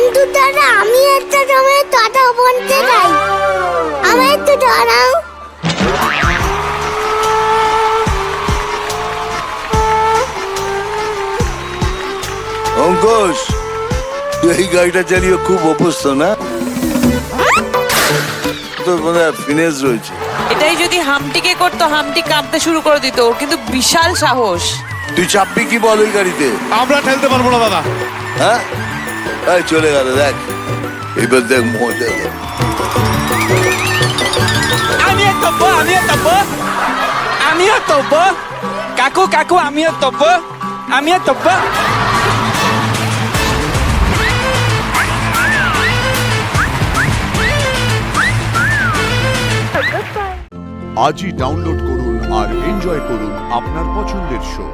কিন্তু দাদা আমি একটা সময় কথা বলতে চাই, আমায় একটু দাঁড়াও। অঙ্কুশ, তুই এই গাড়িটা চালিয়ে খুব অভ্যস্ত না? তোর মনে হয় ফিনেস রয়েছে। এটাই যদি হামটিকে করতো, হামটি কাঁপতে শুরু করে দিত। ওর কিন্তু বিশাল সাহস। তুই চাপবি কি বল ওই গাড়িতে? আমরা ঠেলতে পারবো না দাদা। হ্যাঁ, এই চলে গেল, দেখ এবার দেখ মজা দেখ। আমিও তব্বো, আমিও তব্বো, আমিও তব্বো, কাকু কাকু আমিও তব্বো, আমিও তব্বো। আজই ডাউনলোড করুন আর এনজয় করুন আপনার পছন্দের শো।